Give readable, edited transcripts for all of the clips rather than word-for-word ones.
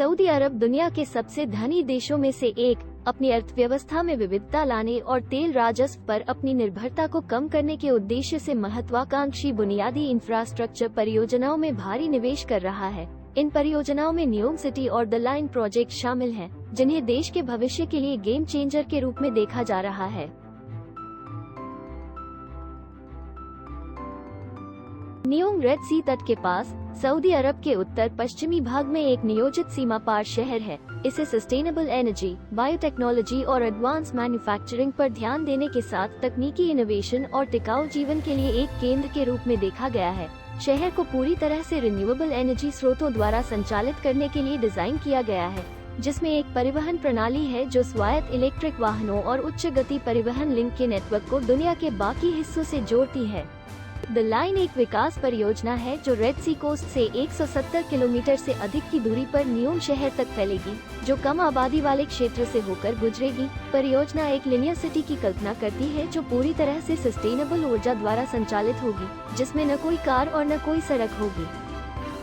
Saudi अरब दुनिया के सबसे धनी देशों में से एक, अपनी अर्थव्यवस्था में विविधता लाने और तेल राजस्व पर अपनी निर्भरता को कम करने के उद्देश्य से महत्वाकांक्षी बुनियादी इंफ्रास्ट्रक्चर परियोजनाओं में भारी निवेश कर रहा है। इन परियोजनाओं में न्यूम सिटी और द लाइन प्रोजेक्ट शामिल हैं, जिन्हें देश के भविष्य के लिए गेम चेंजर के रूप में देखा जा रहा है। न्यूम रेड सी तट के पास सऊदी अरब के उत्तर पश्चिमी भाग में एक नियोजित सीमा पार शहर है। इसे सस्टेनेबल एनर्जी, बायोटेक्नोलॉजी और एडवांस मैन्युफैक्चरिंग पर ध्यान देने के साथ तकनीकी इनोवेशन और टिकाऊ जीवन के लिए एक केंद्र के रूप में देखा गया है। शहर को पूरी तरह से रिन्यूएबल एनर्जी स्रोतों द्वारा संचालित करने के लिए डिजाइन किया गया है, जिसमें एक परिवहन प्रणाली है जो स्वायत्त इलेक्ट्रिक वाहनों और उच्च गति परिवहन लिंक के नेटवर्क को दुनिया के बाकी हिस्सों से जोड़ती है। द लाइन एक विकास परियोजना है जो रेड सी कोस्ट से 170 किलोमीटर से अधिक की दूरी पर न्यूम शहर तक फैलेगी, जो कम आबादी वाले क्षेत्र से होकर गुजरेगी। परियोजना एक लिनियर सिटी की कल्पना करती है जो पूरी तरह से सस्टेनेबल ऊर्जा द्वारा संचालित होगी, जिसमें न कोई कार और न कोई सड़क होगी।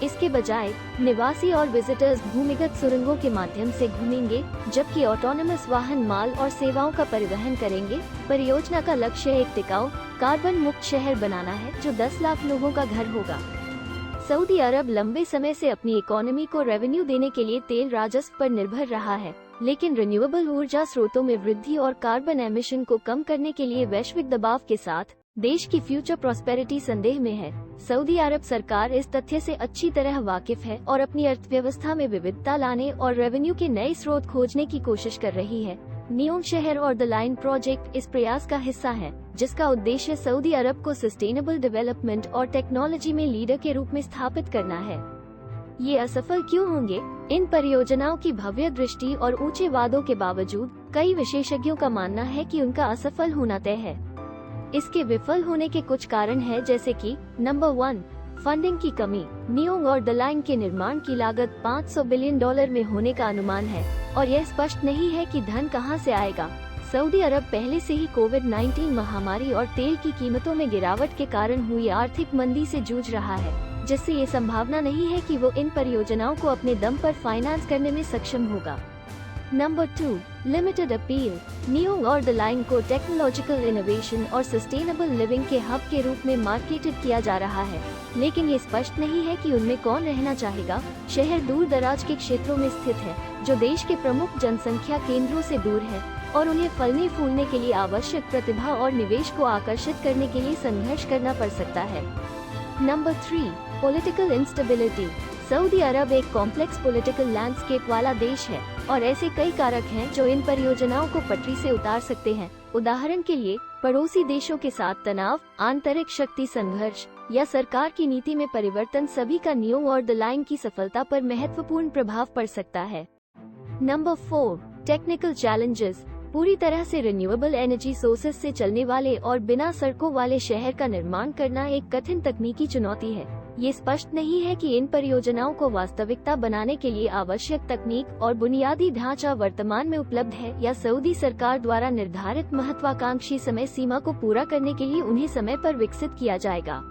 इसके बजाय निवासी और विजिटर्स भूमिगत सुरंगों के माध्यम से घूमेंगे, जबकि ऑटोनमस वाहन माल और सेवाओं का परिवहन करेंगे। परियोजना का लक्ष्य एक टिकाऊ, कार्बन मुक्त शहर बनाना है जो 10 लाख लोगों का घर होगा। सऊदी अरब लंबे समय से अपनी इकोनॉमी को रेवेन्यू देने के लिए तेल राजस्व पर निर्भर रहा है, लेकिन रिन्यूएबल ऊर्जा स्रोतों में वृद्धि और कार्बन एमिशन को कम करने के लिए वैश्विक दबाव के साथ देश की फ्यूचर प्रॉस्पेरिटी संदेह में है। सऊदी अरब सरकार इस तथ्य से अच्छी तरह वाकिफ है और अपनी अर्थव्यवस्था में विविधता लाने और रेवेन्यू के नए स्रोत खोजने की कोशिश कर रही है। न्यूम शहर और द लाइन प्रोजेक्ट इस प्रयास का हिस्सा है, जिसका उद्देश्य सऊदी अरब को सस्टेनेबल डेवलपमेंट और टेक्नोलॉजी में लीडर के रूप में स्थापित करना है। ये असफल क्यों होंगे? इन परियोजनाओं की भव्य दृष्टि और ऊंचे वादों के बावजूद कई विशेषज्ञों का मानना है कि उनका असफल होना तय है। इसके विफल होने के कुछ कारण हैं, जैसे कि नंबर 1, फंडिंग की कमी। न्यूम और द लाइन के निर्माण की लागत $500 बिलियन में होने का अनुमान है और यह स्पष्ट नहीं है कि धन कहां से आएगा। सऊदी अरब पहले से ही कोविड-19 महामारी और तेल की कीमतों में गिरावट के कारण हुई आर्थिक मंदी से जूझ रहा है, जिससे ये संभावना नहीं है कि वो इन परियोजनाओं को अपने दम पर फाइनेंस करने में सक्षम होगा। Number 2, limited appeal. न्यूम और द लाइन को टेक्नोलॉजिकल इनोवेशन और सस्टेनेबल लिविंग के हब के रूप में मार्केटेड किया जा रहा है, लेकिन ये स्पष्ट नहीं है कि उनमें कौन रहना चाहेगा। शहर दूर दराज के क्षेत्रों में स्थित है, जो देश के प्रमुख जनसंख्या केंद्रों से दूर है, और उन्हें फलने फूलने के लिए आवश्यक प्रतिभा और निवेश को आकर्षित करने के लिए संघर्ष करना पड़ सकता है। Number 3, political instability. सऊदी अरब एक कॉम्प्लेक्स पॉलिटिकल लैंडस्केप वाला देश है और ऐसे कई कारक हैं जो इन परियोजनाओं को पटरी से उतार सकते हैं। उदाहरण के लिए, पड़ोसी देशों के साथ तनाव, आंतरिक शक्ति संघर्ष या सरकार की नीति में परिवर्तन सभी का न्यूम और द लाइन की सफलता पर महत्वपूर्ण प्रभाव पड़ सकता है। Number 4, technical challenges. पूरी तरह से रिन्यूएबल एनर्जी सोर्सेज से चलने वाले और बिना सड़कों वाले शहर का निर्माण करना एक कठिन तकनीकी चुनौती है। ये स्पष्ट नहीं है कि इन परियोजनाओं को वास्तविकता बनाने के लिए आवश्यक तकनीक और बुनियादी ढांचा वर्तमान में उपलब्ध है या सऊदी सरकार द्वारा निर्धारित महत्वाकांक्षी समय सीमा को पूरा करने के लिए उन्हें समय पर विकसित किया जाएगा।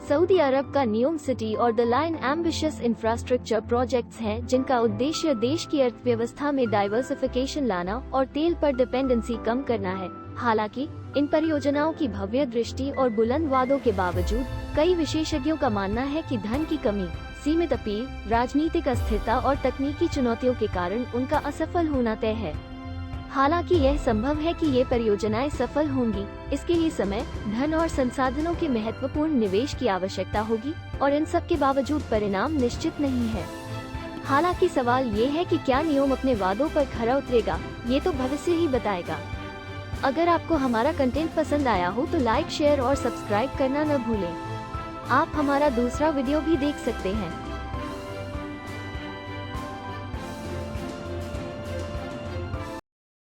सऊदी अरब का न्यूम सिटी और the line ambitious infrastructure projects हैं, जिनका उद्देश्य देश की अर्थव्यवस्था में डाइवर्सिफिकेशन लाना और तेल पर डिपेंडेंसी कम करना है। हालांकि इन परियोजनाओं की भव्य दृष्टि और बुलंद वादों के बावजूद कई विशेषज्ञों का मानना है कि धन की कमी, सीमित अपील, राजनीतिक अस्थिरता और तकनीकी चुनौतियों के कारण उनका असफल होना तय है। हालांकि यह संभव है कि ये परियोजनाएं सफल होंगी, इसके लिए समय, धन और संसाधनों के महत्वपूर्ण निवेश की आवश्यकता होगी और इन सब के बावजूद परिणाम निश्चित नहीं है। हालांकि सवाल ये है कि क्या न्यूम अपने वादों पर खरा उतरेगा, ये तो भविष्य ही बताएगा। अगर आपको हमारा कंटेंट पसंद आया हो तो लाइक, शेयर और सब्सक्राइब करना न भूलें। आप हमारा दूसरा वीडियो भी देख सकते हैं।